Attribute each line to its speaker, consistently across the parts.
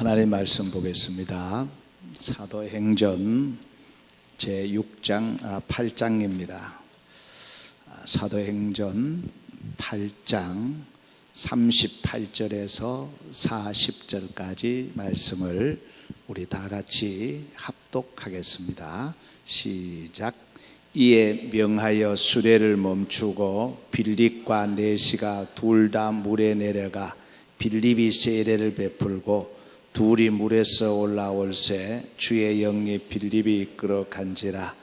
Speaker 1: 하나님 말씀 보겠습니다. 사도행전 제6장 8장입니다. 사도행전 8장 38절에서 40절까지 말씀을 우리 다 같이 합독하겠습니다. 시작. 이에 명하여 수레를 멈추고 빌립과 네시가 둘 다 물에 내려가 빌립이 세례를 베풀고 둘이 물에서 올라올새 주의 영이 빌립이 이끌어 간지라.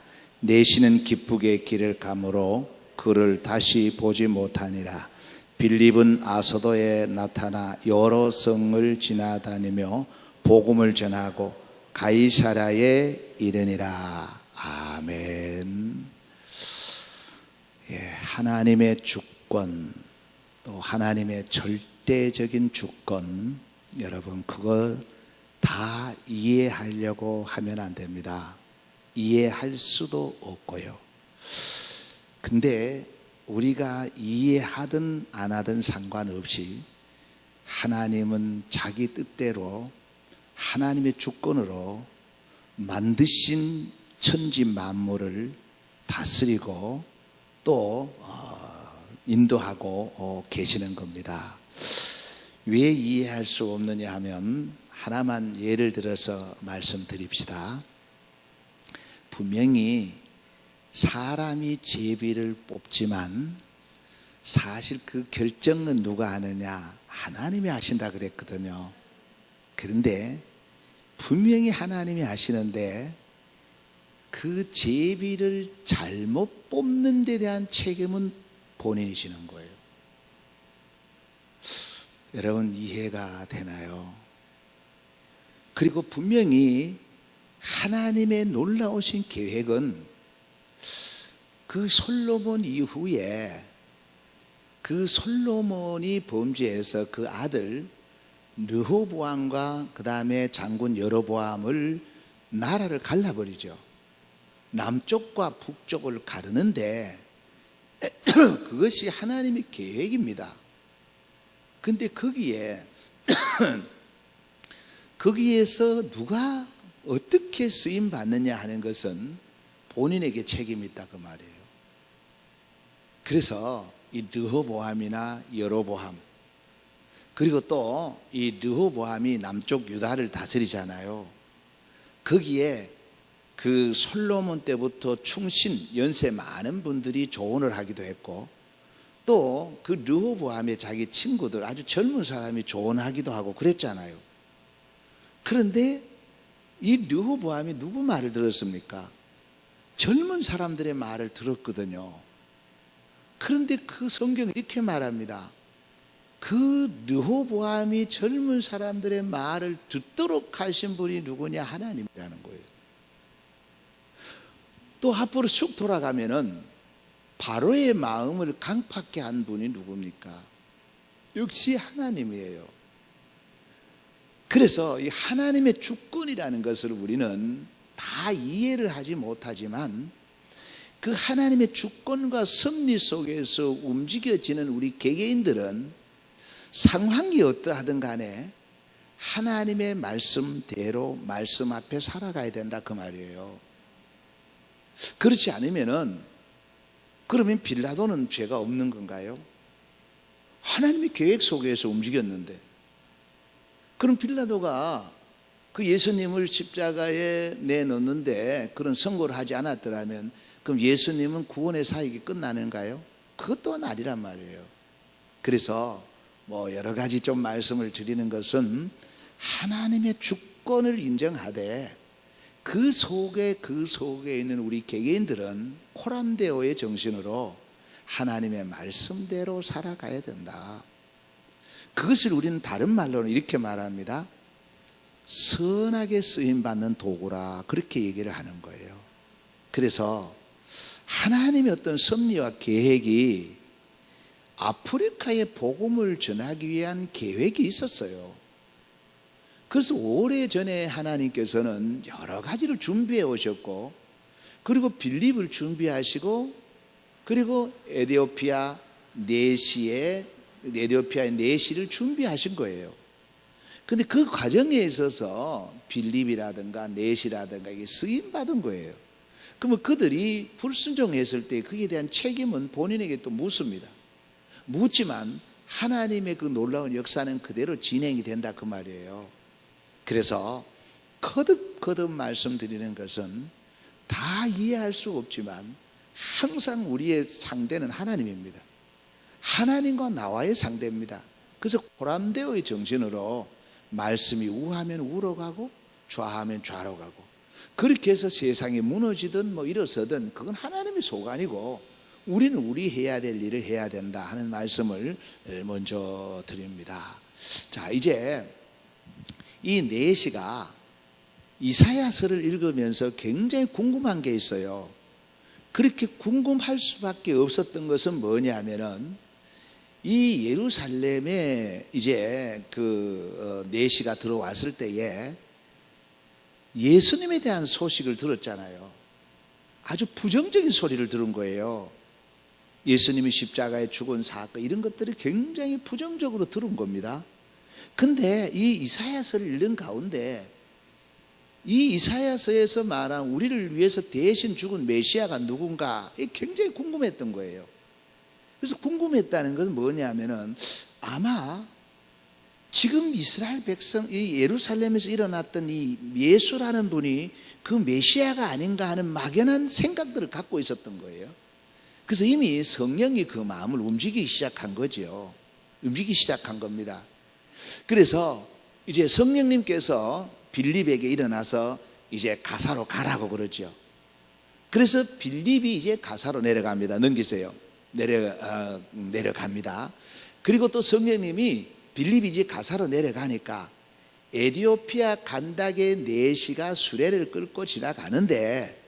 Speaker 1: 네시는 기쁘게 길을 가므로 그를 다시 보지 못하니라. 빌립은 아소도에 나타나 여러 성을 지나다니며 복음을 전하고 가이사랴에 이르니라. 아멘. 하나님의 주권, 또 하나님의 절대적인 주권, 여러분 그걸 다 이해하려고 하면 안 됩니다. 이해할 수도 없고요. 근데 우리가 이해하든 안 하든 상관없이 하나님은 자기 뜻대로 하나님의 주권으로 만드신 천지 만물을 다스리고 또 인도하고 계시는 겁니다. 왜 이해할 수 없느냐 하면 하나만 예를 들어서 말씀드립시다. 분명히 사람이 제비를 뽑지만 사실 그 결정은 누가 하느냐? 하나님이 하신다 그랬거든요. 그런데 분명히 하나님이 하시는데 그 제비를 잘못 뽑는 데 대한 책임은 본인이시는 거예요. 여러분 이해가 되나요? 그리고 분명히 하나님의 놀라우신 계획은 그 솔로몬 이후에 그 솔로몬이 범죄해서 그 아들 르호보암과 그 다음에 장군 여로보암을 나라를 갈라버리죠. 남쪽과 북쪽을 가르는데 그것이 하나님의 계획입니다. 근데 거기에서 누가 어떻게 쓰임 받느냐 하는 것은 본인에게 책임이 있다 그 말이에요. 그래서 이 르호보암이나 여로보암, 그리고 또 이 르호보암이 남쪽 유다를 다스리잖아요. 거기에 그 솔로몬 때부터 충신 연세 많은 분들이 조언을 하기도 했고, 또 그 르호보암의 자기 친구들 아주 젊은 사람이 조언하기도 하고 그랬잖아요. 그런데 이 르호보암이 누구 말을 들었습니까? 젊은 사람들의 말을 들었거든요. 그런데 그 성경이 이렇게 말합니다. 그 르호보암이 젊은 사람들의 말을 듣도록 하신 분이 누구냐? 하나님이라는 거예요. 또 앞으로 쭉 돌아가면은 바로의 마음을 강팍게 한 분이 누굽니까? 역시 하나님이에요. 그래서 이 하나님의 주권이라는 것을 우리는 다 이해를 하지 못하지만 그 하나님의 주권과 섭리 속에서 움직여지는 우리 개개인들은 상황이 어떠하든 간에 하나님의 말씀대로 말씀 앞에 살아가야 된다 그 말이에요. 그렇지 않으면은 그러면 빌라도는 죄가 없는 건가요? 하나님의 계획 속에서 움직였는데, 그럼 빌라도가 그 예수님을 십자가에 내놓는데 그런 선고를 하지 않았더라면 그럼 예수님은 구원의 사역이 끝나는가요? 그것 또한 아니란 말이에요. 그래서 여러 가지 좀 말씀을 드리는 것은 하나님의 주권을 인정하되 그 속에 있는 우리 개개인들은 코람데오의 정신으로 하나님의 말씀대로 살아가야 된다. 그것을 우리는 다른 말로는 이렇게 말합니다. 선하게 쓰임받는 도구라, 그렇게 얘기를 하는 거예요. 그래서 하나님의 어떤 섭리와 계획이 아프리카에 복음을 전하기 위한 계획이 있었어요. 그래서 오래전에 하나님께서는 여러 가지를 준비해 오셨고, 그리고 빌립을 준비하시고, 그리고 에티오피아의 네시를 준비하신 거예요. 근데 그 과정에 있어서 빌립이라든가 넷이라든가 이게 쓰임 받은 거예요. 그러면 그들이 불순종했을 때 거기에 대한 책임은 본인에게 또 묻습니다. 묻지만 하나님의 그 놀라운 역사는 그대로 진행이 된다 그 말이에요. 그래서 거듭 말씀드리는 것은 다 이해할 수 없지만 항상 우리의 상대는 하나님입니다. 하나님과 나와의 상대입니다. 그래서 고람대오의 정신으로 말씀이 우하면 우로 가고 좌하면 좌로 가고, 그렇게 해서 세상이 무너지든 뭐 일어서든 그건 하나님의 소관이고 우리는 우리 해야 될 일을 해야 된다 하는 말씀을 먼저 드립니다. 자, 이제 이 내시가 이사야서를 읽으면서 굉장히 궁금한 게 있어요. 그렇게 궁금할 수밖에 없었던 것은 뭐냐면은 이 예루살렘에 이제 내시가 들어왔을 때에 예수님에 대한 소식을 들었잖아요. 아주 부정적인 소리를 들은 거예요. 예수님이 십자가에 죽은 사건, 이런 것들을 굉장히 부정적으로 들은 겁니다. 근데 이 이사야서를 읽는 가운데 이 이사야서에서 말한 우리를 위해서 대신 죽은 메시아가 누군가, 이게 굉장히 궁금했던 거예요. 그래서 궁금했다는 것은 뭐냐면은 아마 지금 이스라엘 백성, 이 예루살렘에서 일어났던 이 예수라는 분이 그 메시아가 아닌가 하는 막연한 생각들을 갖고 있었던 거예요. 그래서 이미 성령이 그 마음을 움직이기 시작한 거죠. 움직이기 시작한 겁니다. 그래서 이제 성령님께서 빌립에게 일어나서 이제 가사로 가라고 그러죠. 그래서 빌립이 이제 가사로 내려갑니다. 넘기세요. 내려갑니다. 그리고 또 성령님이 빌립이 이제 가사로 내려가니까 에디오피아 간닥의 내시가 수레를 끌고 지나가는데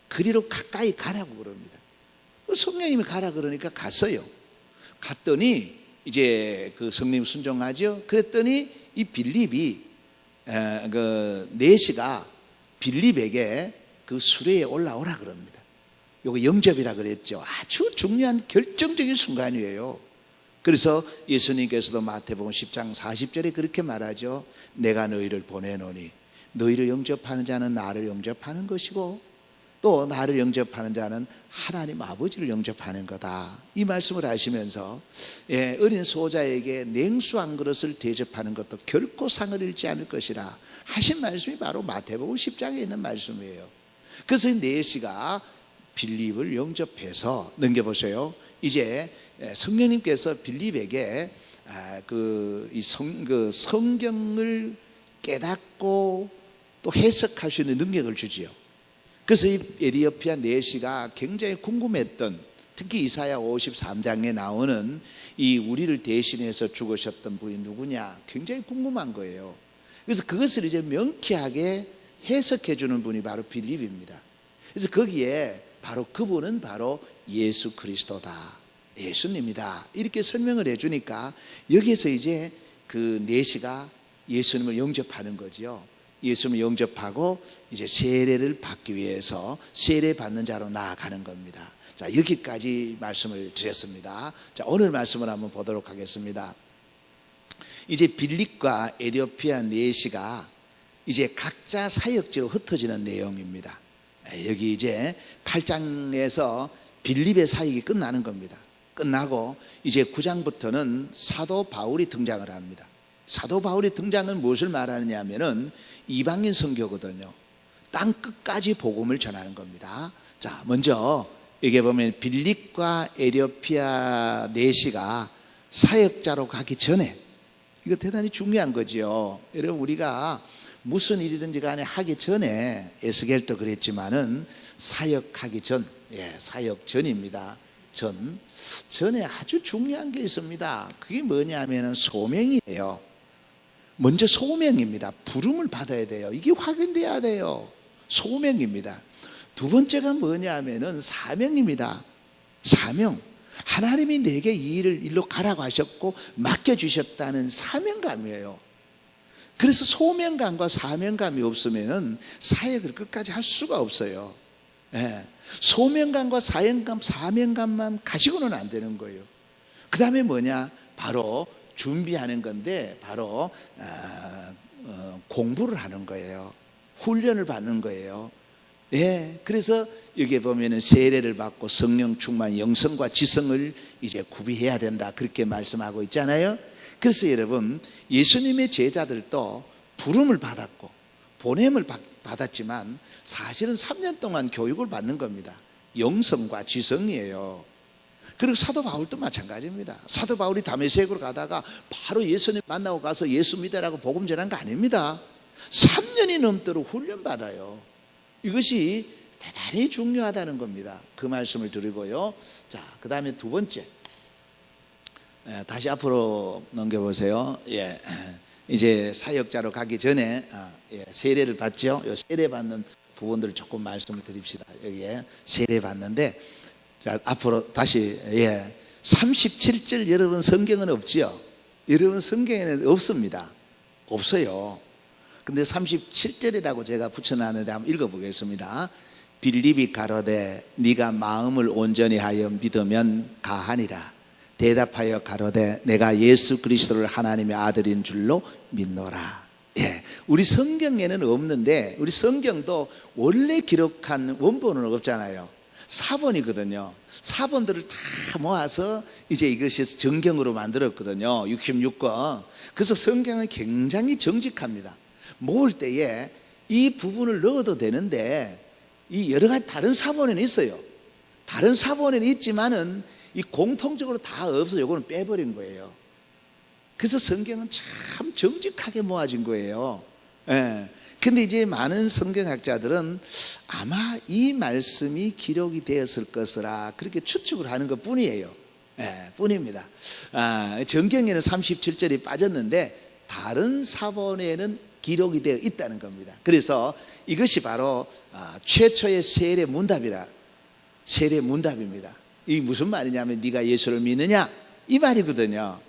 Speaker 1: 그리로 가까이 가라고 그럽니다. 성령님이 가라 그러니까 갔어요. 갔더니 이제 그 성령 순종하죠. 그랬더니 이 빌립이 내시가 빌립에게 그 수레에 올라오라 그럽니다. 요거 영접이라 그랬죠. 아주 중요한 결정적인 순간이에요. 그래서 예수님께서도 마태복음 10장 40절에 그렇게 말하죠. 내가 너희를 보내노니 너희를 영접하는 자는 나를 영접하는 것이고 또 나를 영접하는 자는 하나님 아버지를 영접하는 거다. 이 말씀을 하시면서 어린 소자에게 냉수 한 그릇을 대접하는 것도 결코 상을 잃지 않을 것이라 하신 말씀이 바로 마태복음 10장에 있는 말씀이에요. 그래서 내시가 빌립을 영접해서 넘겨보세요. 이제 성령님께서 빌립에게 성경을 깨닫고 또 해석할 수 있는 능력을 주지요. 그래서 이 에디오피아 내시가 굉장히 궁금했던, 특히 이사야 53장에 나오는 이 우리를 대신해서 죽으셨던 분이 누구냐 굉장히 궁금한 거예요. 그래서 그것을 이제 명쾌하게 해석해 주는 분이 바로 빌립입니다. 그래서 거기에 바로 그분은 바로 예수 그리스도다, 예수님이다, 이렇게 설명을 해 주니까 여기에서 이제 그 내시가 예수님을 영접하는 거지요. 예수님을 영접하고 이제 세례를 받기 위해서 세례 받는 자로 나아가는 겁니다. 자, 여기까지 말씀을 드렸습니다. 자, 오늘 말씀을 한번 보도록 하겠습니다. 이제 빌립과 에디오피아 내시가 이제 각자 사역지로 흩어지는 내용입니다. 여기 이제 8장에서 빌립의 사역이 끝나는 겁니다. 끝나고 이제 9장부터는 사도 바울이 등장을 합니다. 사도 바울의 등장은 무엇을 말하느냐 하면은 이방인 선교거든요. 땅 끝까지 복음을 전하는 겁니다. 자, 먼저 여기 보면 빌립과 에디오피아 내시가 사역자로 가기 전에, 이거 대단히 중요한 거지요. 여러분, 우리가 무슨 일이든지 간에 하기 전에, 에스겔도 그랬지만은 사역하기 전, 사역 전입니다. 전에 아주 중요한 게 있습니다. 그게 뭐냐면은 소명이에요. 먼저 소명입니다. 부름을 받아야 돼요. 이게 확인돼야 돼요. 소명입니다. 두 번째가 뭐냐면은 사명입니다. 사명. 하나님이 내게 이 일로 가라고 하셨고 맡겨주셨다는 사명감이에요. 그래서 소명감과 사명감이 없으면은 사역을 끝까지 할 수가 없어요. 소명감과 사명감만 가지고는 안 되는 거예요. 그 다음에 뭐냐? 바로 준비하는 건데 바로 공부를 하는 거예요. 훈련을 받는 거예요. 예, 그래서 여기에 보면은 세례를 받고 성령 충만, 영성과 지성을 이제 구비해야 된다, 그렇게 말씀하고 있잖아요. 그래서 여러분, 예수님의 제자들도 부름을 받았고 보냄을 받았지만 사실은 3년 동안 교육을 받는 겁니다. 영성과 지성이에요. 그리고 사도 바울도 마찬가지입니다. 사도 바울이 다메섹으로 가다가 바로 예수님 만나고 가서 예수 믿으라고 복음 전한 거 아닙니다. 3년이 넘도록 훈련받아요. 이것이 대단히 중요하다는 겁니다. 그 말씀을 드리고요. 자, 그 다음에 두 번째, 다시 앞으로 넘겨보세요. 예, 이제 사역자로 가기 전에 세례를 받죠. 세례 받는 부분들을 조금 말씀을 드립시다. 여기에 세례 받는데, 자, 앞으로 다시, 37절 여러분 성경은 없지요? 여러분 성경에는 없습니다. 없어요. 근데 37절이라고 제가 붙여놨는데 한번 읽어보겠습니다. 빌립이 가로되 네가 마음을 온전히 하여 믿으면 가하니라. 대답하여 가로되 내가 예수 그리스도를 하나님의 아들인 줄로 믿노라. 예, 우리 성경에는 없는데, 우리 성경도 원래 기록한 원본은 없잖아요. 사본이거든요. 사본들을 다 모아서 이제 이것이 정경으로 만들었거든요. 66권. 그래서 성경은 굉장히 정직합니다. 모을 때에 이 부분을 넣어도 되는데, 이 여러 가지 다른 사본에는 있어요. 다른 사본에는 있지만은 이 공통적으로 다 없어요. 이거는 빼버린 거예요. 그래서 성경은 참 정직하게 모아진 거예요. 예. 근데 이제 많은 성경학자들은 아마 이 말씀이 기록이 되었을 것이라 그렇게 추측을 하는 것 뿐이에요. 예, 뿐입니다. 정경에는 37절이 빠졌는데 다른 사본에는 기록이 되어 있다는 겁니다. 그래서 이것이 바로 최초의 세례 문답이라, 세례 문답입니다. 이게 무슨 말이냐면 네가 예수를 믿느냐, 이 말이거든요.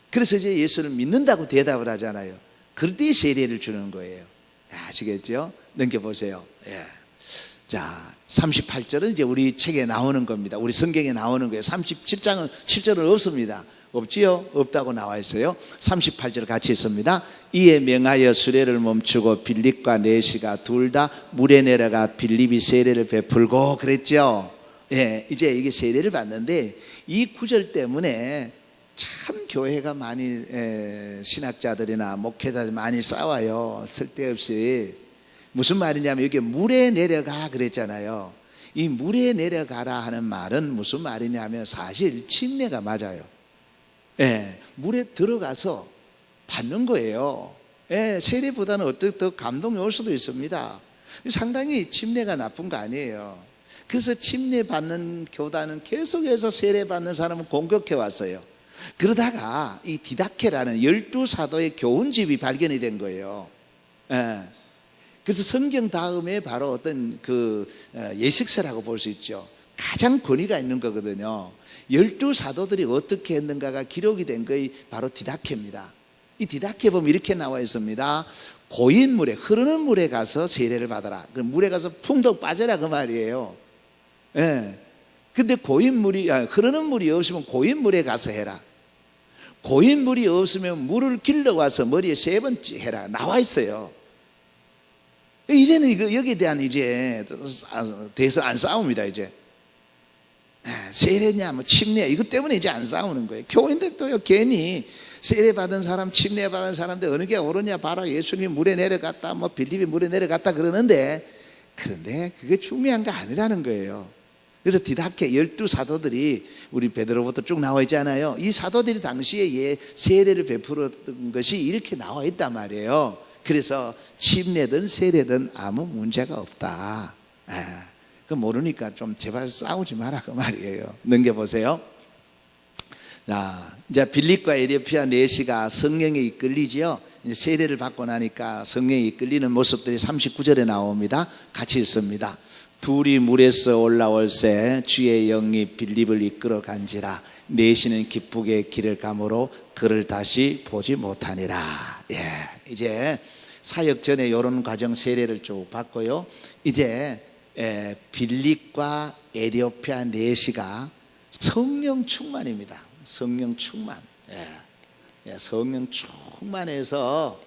Speaker 1: 그래서 이제 예수를 믿는다고 대답을 하잖아요. 그럴 때 세례를 주는 거예요. 아시겠죠? 넘겨보세요. 예. 자, 38절은 이제 우리 책에 나오는 겁니다. 우리 성경에 나오는 거예요. 37장은 7절은 없습니다. 없지요? 없다고 나와 있어요. 38절 같이 있습니다. 이에 명하여 수레를 멈추고 빌립과 네시가 둘 다 물에 내려가 빌립이 세례를 베풀고 그랬죠. 예, 이제 이게 세례를 받는데 이 구절 때문에 참 교회가 많이 신학자들이나 목회자들 많이 싸워요. 쓸데없이. 무슨 말이냐면 여기 물에 내려가 그랬잖아요. 이 물에 내려가라 하는 말은 무슨 말이냐면 사실 침례가 맞아요. 예, 물에 들어가서 받는 거예요. 예, 세례보다는 어떻게 더 감동이 올 수도 있습니다. 상당히 침례가 나쁜 거 아니에요. 그래서 침례 받는 교단은 계속해서 세례 받는 사람을 공격해 왔어요. 그러다가 이 디다케라는 12사도의 교훈집이 발견이 된 거예요. 예. 그래서 성경 다음에 바로 어떤 그 예식서라고 볼 수 있죠. 가장 권위가 있는 거거든요. 12사도들이 어떻게 했는가가 기록이 된 것이 바로 디다케입니다. 이 디다케 보면 이렇게 나와 있습니다. 고인 물에, 흐르는 물에 가서 세례를 받아라. 그럼 물에 가서 풍덩 빠져라 그 말이에요. 예. 근데 흐르는 물이 없으면 고인 물에 가서 해라. 고인 물이 없으면 물을 길러와서 머리에 3번 해라. 나와 있어요. 이제는 여기에 대한 이제 대해서 안 싸웁니다, 이제. 세례냐, 뭐 침례, 이것 때문에 이제 안 싸우는 거예요. 교인들도요, 괜히 세례 받은 사람, 침례 받은 사람들 어느 게 옳으냐 봐라. 예수님이 물에 내려갔다, 뭐 빌립이 물에 내려갔다 그러는데, 그런데 그게 중요한 게 아니라는 거예요. 그래서 디다케 12사도들이 우리 베드로부터 쭉 나와 있잖아요. 이 사도들이 당시에 세례를 베풀었던 것이 이렇게 나와 있단 말이에요. 그래서 침례든 세례든 아무 문제가 없다. 그 모르니까 좀 제발 싸우지 마라 그 말이에요. 넘겨보세요. 자, 이제 빌립과 에디오피아 네시가 성령에 이끌리지요. 이제 세례를 받고 나니까 성령에 이끌리는 모습들이 39절에 나옵니다. 같이 읽습니다. 둘이 물에서 올라올새 주의 영이 빌립을 이끌어 간지라. 네시는 기쁘게 길을 가므로 그를 다시 보지 못하니라. 예, 이제 사역 전에 이런 과정 세례를 쭉 받고요. 이제 빌립과 에디오피아 네시가 성령 충만입니다. 성령 충만. 성령 충만해서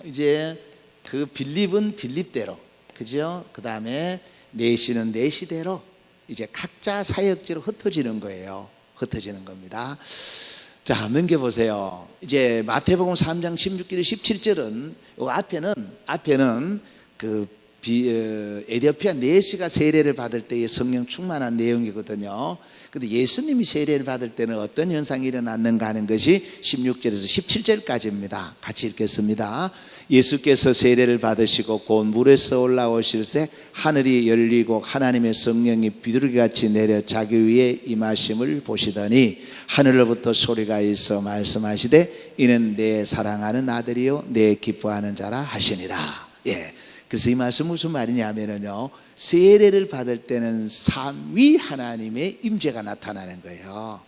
Speaker 1: 이제 그 빌립은 빌립대로, 그죠? 그 다음에 내시는 내시대로 이제 각자 사역지로 흩어지는 거예요. 흩어지는 겁니다. 자, 넘겨보세요. 이제 마태복음 3장 16절 17절은 앞에는 그 에디오피아 내시가 세례를 받을 때의 성령 충만한 내용이거든요. 근데 예수님이 세례를 받을 때는 어떤 현상이 일어났는가 하는 것이 16절에서 17절까지입니다. 같이 읽겠습니다. 예수께서 세례를 받으시고 곧 물에서 올라오실새 하늘이 열리고 하나님의 성령이 비둘기같이 내려 자기 위에 임하심을 보시더니 하늘로부터 소리가 있어 말씀하시되 이는 내 사랑하는 아들이요 내 기뻐하는 자라 하시니라. 예. 그래서 이 말씀 무슨 말이냐면요, 세례를 받을 때는 삼위 하나님의 임재가 나타나는 거예요.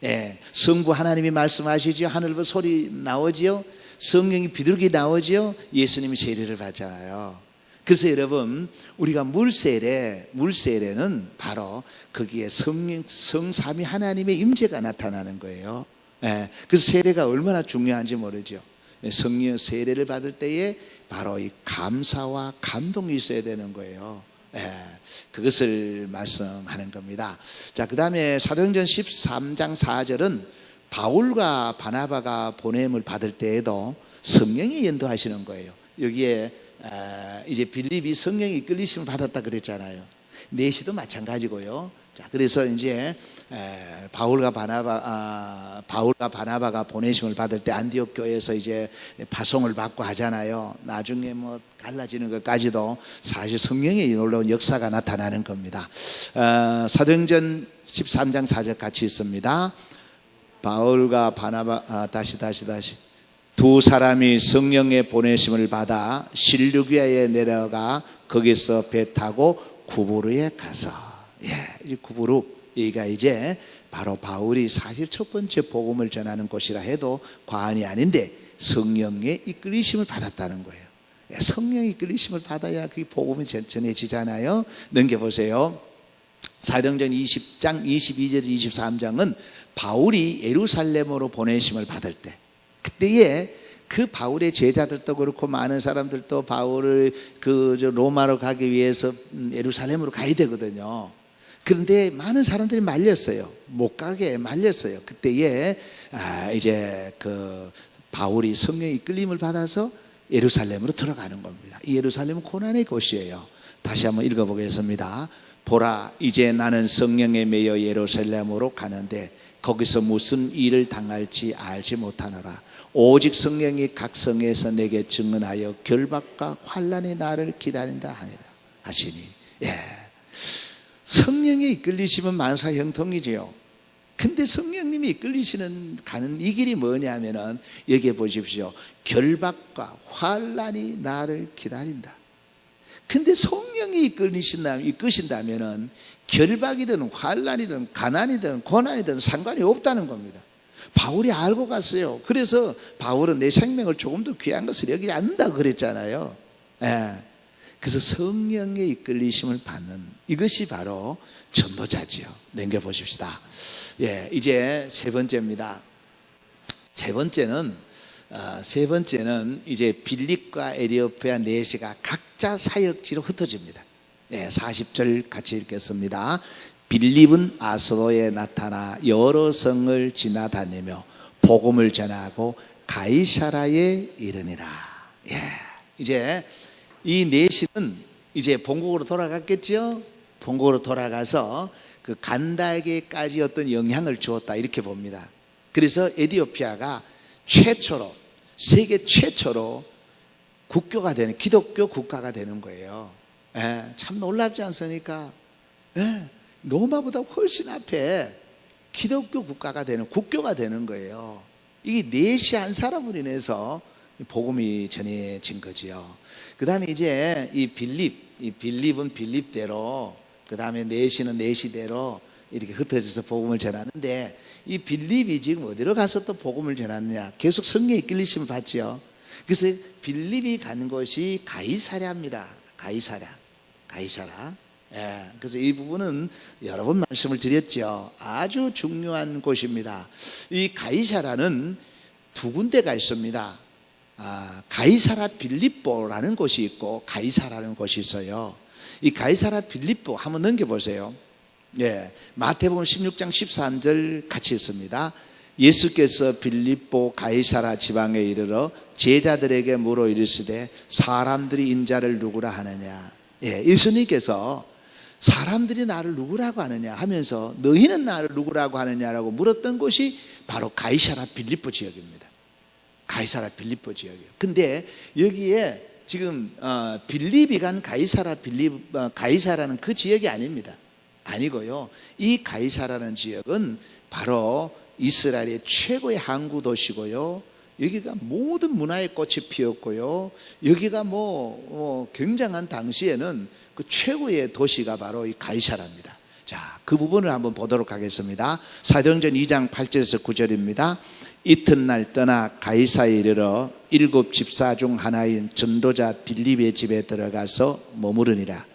Speaker 1: 예, 성부 하나님이 말씀하시죠. 하늘부터 소리 나오지요. 성령이 비둘기 나오지요. 예수님이 세례를 받잖아요. 그래서 여러분, 우리가 물세례는 바로 거기에 성삼위 하나님의 임재가 나타나는 거예요. 예, 그래서 세례가 얼마나 중요한지 모르죠. 성령 세례를 받을 때에 바로 이 감사와 감동이 있어야 되는 거예요. 예, 그것을 말씀하는 겁니다. 자, 그 다음에 사도행전 13장 4절은 바울과 바나바가 보냄을 받을 때에도 성령이 인도하시는 거예요. 여기에 이제 빌립이 성령이 이끌리심을 받았다 그랬잖아요. 내시도 마찬가지고요. 자, 그래서 이제 바울과 바나바가 보내심을 받을 때 안디옥 교회에서 이제 파송을 받고 하잖아요. 나중에 뭐 갈라지는 것까지도 사실 성령의 놀라운 역사가 나타나는 겁니다. 사도행전 13장 4절 같이 있습니다. 바울과 바나바 다시 두 사람이 성령의 보내심을 받아 실루기아에 내려가 거기서 배 타고 구부르에 가서, 이 구부르, 여기가 이제 바로 바울이 사실 첫 번째 복음을 전하는 곳이라 해도 과언이 아닌데 성령의 이끌리심을 받았다는 거예요. 성령의 이끌리심을 받아야 그 복음이 전해지잖아요. 넘겨보세요. 사도행전 20장 22절 23장은 바울이 예루살렘으로 보내심을 받을 때, 그때에 그 바울의 제자들도 그렇고 많은 사람들도 바울을 로마로 가기 위해서 예루살렘으로 가야 되거든요. 그런데 많은 사람들이 말렸어요. 못 가게 말렸어요. 그때에 이제 그 바울이 성령의 이끌림을 받아서 예루살렘으로 들어가는 겁니다. 이 예루살렘은 고난의 곳이에요. 다시 한번 읽어보겠습니다. 보라, 이제 나는 성령에 매여 예루살렘으로 가는데 거기서 무슨 일을 당할지 알지 못하노라. 오직 성령이 각 성에서 내게 증언하여 결박과 환난의 날을 기다린다 하시니. 예. 성령이 이끌리시면 만사 형통이지요. 근데 성령님이 이끌리시는 가는 이 길이 뭐냐면은 여기에 보십시오. 결박과 환난이 나를 기다린다. 근데 성령이 이끄신다면은 결박이든 환난이든 가난이든 고난이든 상관이 없다는 겁니다. 바울이 알고 갔어요. 그래서 바울은 내 생명을 조금 더 귀한 것을 여기지 않는다고 그랬잖아요. 예. 그래서 성령의 이끌리심을 받는 이것이 바로 전도자지요. 넘겨보십시다. 예, 이제 세 번째입니다. 세 번째는 이제 빌립과 에디오피아 내시가 각자 사역지로 흩어집니다. 네, 40절 같이 읽겠습니다. 빌립은 아소도에 나타나 여러 성을 지나다니며 복음을 전하고 가이사라에 이르니라. 예, 이제 이 내시는 이제 본국으로 돌아갔겠죠. 본국으로 돌아가서 그 간다에게까지 어떤 영향을 주었다 이렇게 봅니다. 그래서 에디오피아가 세계 최초로 국교가 되는 기독교 국가가 되는 거예요. 예, 참 놀랍지 않습니까? 예, 로마보다 훨씬 앞에 기독교 국가가 되는 국교가 되는 거예요. 이게 내시 한 사람으로 인해서 복음이 전해진 거지요. 그 다음에 이제 이 빌립은 빌립대로, 그 다음에 내시는 내시대로 이렇게 흩어져서 복음을 전하는데, 이 빌립이 지금 어디로 가서 또 복음을 전하느냐? 계속 성령의 이끌리심을 받죠. 그래서 빌립이 간 곳이 가이사랴입니다. 가이사랴. 예, 그래서 이 부분은 여러 번 말씀을 드렸죠. 아주 중요한 곳입니다. 이 가이사랴는 두 군데가 있습니다. 가이사라 빌립보라는 곳이 있고 가이사라는 곳이 있어요. 이 가이사라 빌립보 한번 넘겨보세요. 예, 마태복음 16장 13절 같이 있습니다. 예수께서 빌립보 가이사라 지방에 이르러 제자들에게 물어 이르시되 사람들이 인자를 누구라 하느냐. 예, 예수님께서 사람들이 나를 누구라고 하느냐 하면서 너희는 나를 누구라고 하느냐라고 물었던 곳이 바로 가이사라 빌립보 지역입니다. 가이사라 빌립보 지역이에요. 근데 여기에 지금 빌립이 간 가이사라는 그 지역이 아닙니다. 아니고요. 이 가이사라는 지역은 바로 이스라엘의 최고의 항구 도시고요. 여기가 모든 문화의 꽃이 피었고요. 여기가 굉장한 당시에는 그 최고의 도시가 바로 이 가이사라입니다. 자, 그 부분을 한번 보도록 하겠습니다. 사도행전 2장 8절에서 9절입니다. 이튿날 떠나 가이사에 이르러 7 집사 중 하나인 전도자 빌립의 집에 들어가서 머무르니라.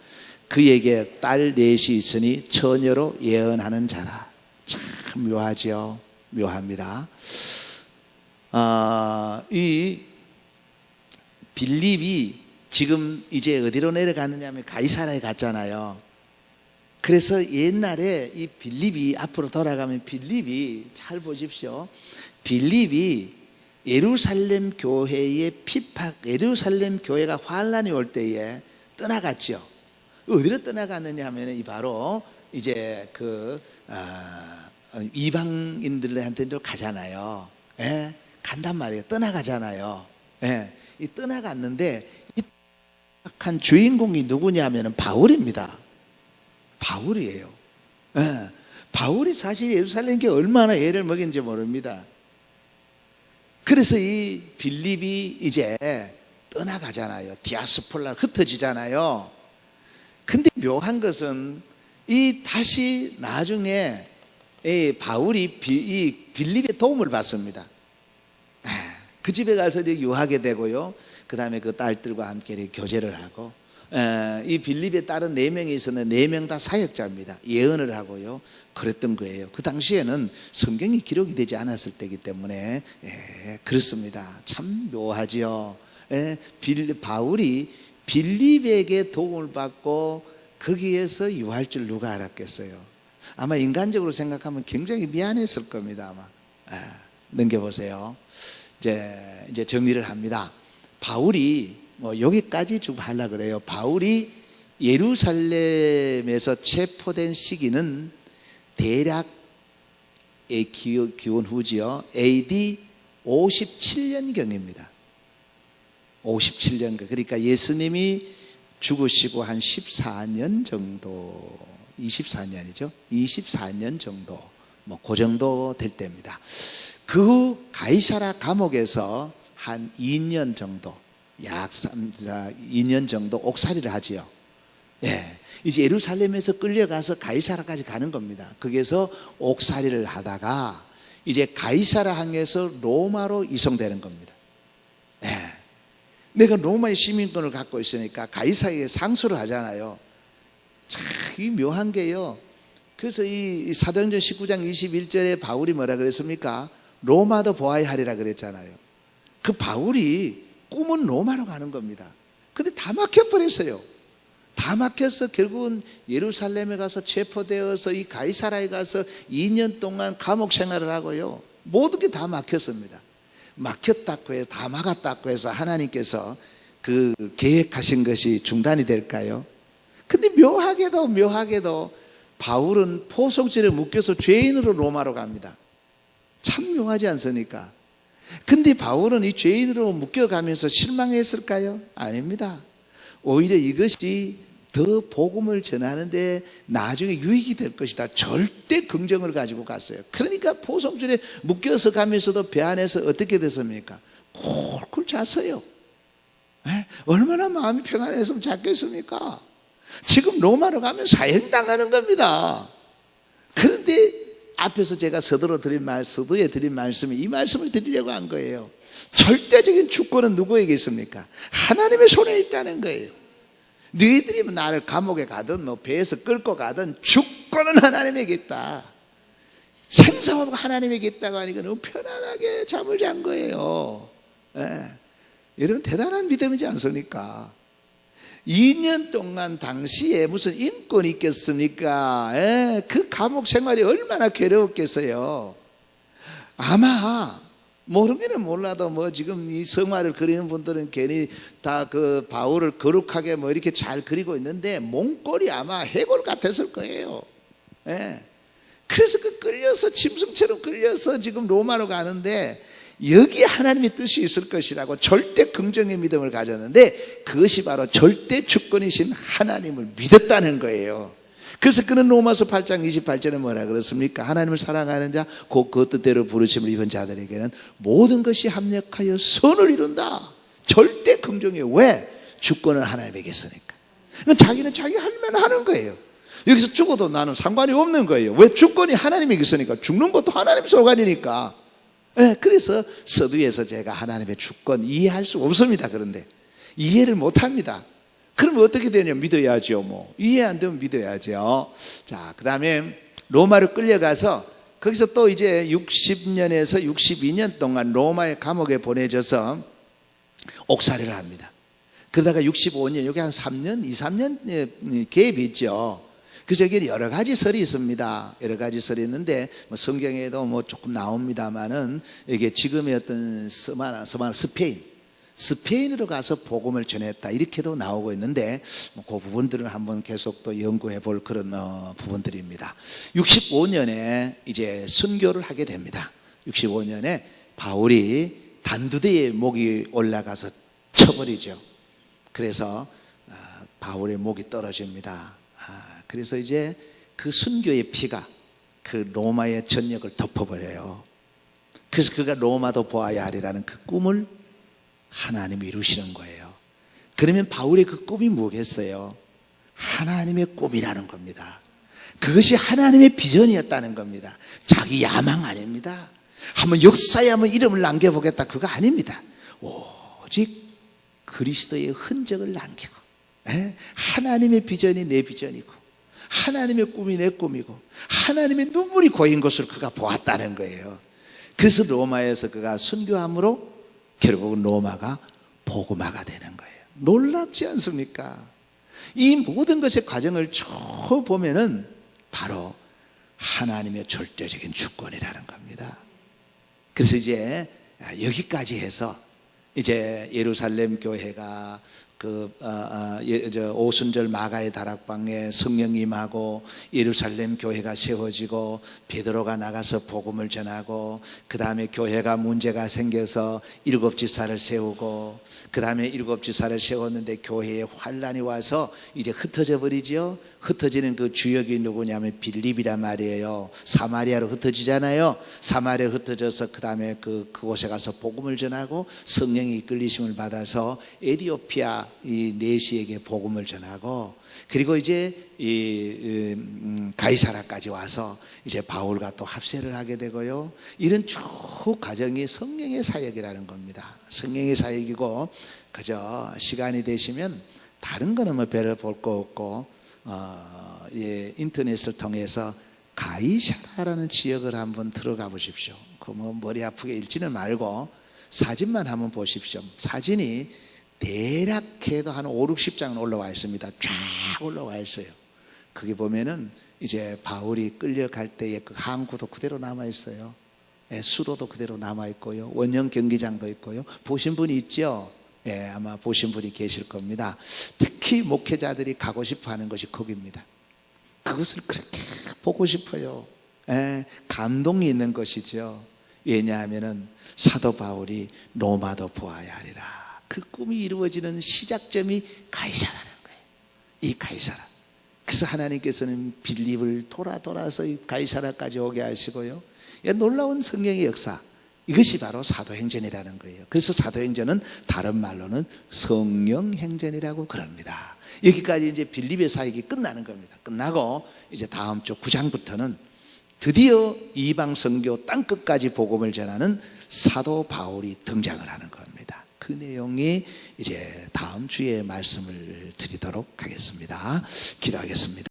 Speaker 1: 그에게 딸 넷이 있으니 처녀로 예언하는 자라. 참 묘하죠. 묘합니다. 이 빌립이 지금 이제 어디로 내려가느냐 하면 가이사라에 갔잖아요. 그래서 옛날에 이 빌립이 앞으로 돌아가면 빌립이 잘 보십시오. 빌립이 예루살렘 교회의 예루살렘 교회가 환란이 올 때에 떠나갔죠. 어디로 떠나갔느냐 하면 바로 이제 이방인들한테도 가잖아요. 예, 간단 말이에요. 떠나가잖아요. 예, 이 떠나갔는데 이 한 주인공이 누구냐면은 바울입니다. 바울이에요. 예, 바울이 사실 예루살렘 교회 얼마나 애를 먹인지 모릅니다. 그래서 이 빌립이 이제 떠나가잖아요. 디아스폴라 흩어지잖아요. 근데 묘한 것은 이 다시 나중에 이 바울이 이 빌립의 도움을 받습니다. 그 집에 가서 이제 유하게 되고요. 그 다음에 그 딸들과 함께 교제를 하고, 이 빌립의 딸은 4명이 있었는데 4명 다 사역자입니다. 예언을 하고요. 그랬던 거예요. 그 당시에는 성경이 기록이 되지 않았을 때이기 때문에 그렇습니다. 참 묘하지요. 바울이 빌립에게 도움을 받고 거기에서 유할 줄 누가 알았겠어요. 아마 인간적으로 생각하면 굉장히 미안했을 겁니다. 아마. 넘겨보세요. 이제 정리를 합니다. 바울이 여기까지 좀 하려고 그래요. 바울이 예루살렘에서 체포된 시기는 대략 기원 후지요. AD 57년경입니다. 57년경. 그러니까 예수님이 죽으시고 한 14년 정도, 24년이죠. 24년 정도, 그 정도 될 때입니다. 그 가이사라 감옥에서 한 2년 정도, 약 2년 정도 옥살이를 하지요. 예, 이제 예루살렘에서 끌려가서 가이사라까지 가는 겁니다. 거기에서 옥살이를 하다가 이제 가이사라 항에서 로마로 이송되는 겁니다. 예, 내가 로마의 시민권을 갖고 있으니까 가이사라에 상소를 하잖아요. 참 묘한 게요. 그래서 이 사도행전 19장 21절에 바울이 뭐라 그랬습니까? 로마도 보아야 하리라 그랬잖아요. 그 바울이 꿈은 로마로 가는 겁니다. 근데 다 막혀버렸어요. 다 막혀서 결국은 예루살렘에 가서 체포되어서 이 가이사라에 가서 2년 동안 감옥 생활을 하고요. 모든 게 다 막혔습니다. 막혔다고 해서 다 막았다고 해서 하나님께서 그 계획하신 것이 중단이 될까요? 근데 묘하게도 바울은 포송줄에 묶여서 죄인으로 로마로 갑니다. 참 묘하지 않습니까? 근데 바울은 이 죄인으로 묶여가면서 실망했을까요? 아닙니다. 오히려 이것이 더 복음을 전하는데 나중에 유익이 될 것이다. 절대 긍정을 가지고 갔어요. 그러니까 포송줄에 묶여서 가면서도 배 안에서 어떻게 됐습니까? 콜콜 잤어요. 얼마나 마음이 평안했으면 잤겠습니까? 지금 로마로 가면 사형당하는 겁니다. 그런데 앞에서 제가 서두에 드린 말씀이 이 말씀을 드리려고 한 거예요. 절대적인 주권은 누구에게 있습니까? 하나님의 손에 있다는 거예요. 너희들이 나를 감옥에 가든 배에서 끌고 가든 주권은 하나님에게 있다. 생사하고 하나님에게 있다고 하니까 너무 편안하게 잠을 잔 거예요. 예. 여러분 대단한 믿음이지 않습니까? 2년 동안 당시에 무슨 인권이 있겠습니까? 예. 그 감옥 생활이 얼마나 괴로웠겠어요. 아마 모르기는 몰라도 뭐 지금 이 성화를 그리는 분들은 괜히 다 그 바울을 거룩하게 뭐 이렇게 잘 그리고 있는데 몽골이 아마 해골 같았을 거예요. 예. 그래서 그 끌려서 짐승처럼 끌려서 지금 로마로 가는데 여기 하나님의 뜻이 있을 것이라고 절대 긍정의 믿음을 가졌는데 그것이 바로 절대 주권이신 하나님을 믿었다는 거예요. 그래서 그는 로마서 8장 28절에 뭐라 그렇습니까? 하나님을 사랑하는 자 곧 그 뜻대로 부르심을 입은 자들에게는 모든 것이 합력하여 선을 이룬다. 절대 긍정이에요. 왜? 주권은 하나님에게 있으니까. 그러니까 자기는 자기 할 만 하는 거예요. 여기서 죽어도 나는 상관이 없는 거예요. 왜? 주권이 하나님에게 있으니까. 죽는 것도 하나님 소관이니까. 네, 그래서 서두에서 제가 하나님의 주권 이해할 수 없습니다. 그런데 이해를 못합니다. 그러면 어떻게 되냐? 믿어야죠. 뭐 이해 안 되면 믿어야죠. 자, 그 다음에 로마로 끌려가서 거기서 또 이제 60년에서 62년 동안 로마의 감옥에 보내져서 옥살이를 합니다. 그러다가 65년, 여기 한 3년, 2, 3년 갭이 있죠. 그래서 여기 여러 가지 설이 있습니다. 여러 가지 설이 있는데 뭐 성경에도 뭐 조금 나옵니다만은 이게 지금의 어떤 스페인으로 가서 복음을 전했다 이렇게도 나오고 있는데 그 부분들은 한번 계속 또 연구해 볼 그런 부분들입니다. 65년에 이제 순교를 하게 됩니다. 65년에 바울이 단두대에 목이 올라가서 쳐버리죠. 그래서 바울의 목이 떨어집니다. 그래서 이제 그 순교의 피가 그 로마의 전역을 덮어버려요. 그래서 그가 로마도 보아야 하리라는 그 꿈을 하나님이 이루시는 거예요. 그러면 바울의 그 꿈이 뭐겠어요? 하나님의 꿈이라는 겁니다. 그것이 하나님의 비전이었다는 겁니다. 자기 야망 아닙니다. 한번 역사에 한번 이름을 남겨보겠다 그거 아닙니다. 오직 그리스도의 흔적을 남기고 하나님의 비전이 내 비전이고 하나님의 꿈이 내 꿈이고 하나님의 눈물이 고인 것을 그가 보았다는 거예요. 그래서 로마에서 그가 순교함으로 결국은 로마가 복음화가 되는 거예요. 놀랍지 않습니까? 이 모든 것의 과정을 쭉 보면은 바로 하나님의 절대적인 주권이라는 겁니다. 그래서 이제 여기까지 해서 이제 예루살렘 교회가 오순절 마가의 다락방에 성령 임하고 예루살렘 교회가 세워지고 베드로가 나가서 복음을 전하고 그 다음에 교회가 문제가 생겨서 7지사를 세우고 그 다음에 7지사를 세웠는데 교회에 환란이 와서 이제 흩어져 버리죠. 흩어지는 그 주역이 누구냐면 빌립이란 말이에요. 사마리아로 흩어지잖아요. 사마리아로 흩어져서 그 다음에 그곳에 가서 복음을 전하고 성령이 이끌리심을 받아서 에티오피아 이 네시에게 복음을 전하고 그리고 이제 이 가이사라까지 와서 이제 바울과 또 합세를 하게 되고요. 이런 쭉 과정이 성령의 사역이라는 겁니다. 성령의 사역이고 그저 시간이 되시면 다른 거는 뭐 별로 볼 거 없고 인터넷을 통해서 가이사라라는 지역을 한번 들어가 보십시오. 그 뭐 머리 아프게 읽지는 말고 사진만 한번 보십시오. 사진이 대략해도 한 5, 60장은 올라와 있습니다. 쫙 올라와 있어요. 거기 보면은 이제 바울이 끌려갈 때의 그 항구도 그대로 남아 있어요. 수로도 그대로 남아 있고요. 원형 경기장도 있고요. 보신 분이 있죠? 아마 보신 분이 계실 겁니다. 특히 목회자들이 가고 싶어 하는 것이 거기입니다. 그것을 그렇게 보고 싶어요. 감동이 있는 것이죠. 왜냐하면은 사도 바울이 로마도 보아야 하리라. 그 꿈이 이루어지는 시작점이 가이사라는 거예요. 이 가이사라. 그래서 하나님께서는 빌립을 돌아서 가이사라까지 오게 하시고요. 놀라운 성령의 역사. 이것이 바로 사도행전이라는 거예요. 그래서 사도행전은 다른 말로는 성령행전이라고 그럽니다. 여기까지 이제 빌립의 사역이 끝나는 겁니다. 끝나고 이제 다음 주 9장부터는 드디어 이방 선교 땅끝까지 복음을 전하는 사도 바울이 등장을 하는 겁니다. 그 내용이 이제 다음 주에 말씀을 드리도록 하겠습니다. 기도하겠습니다.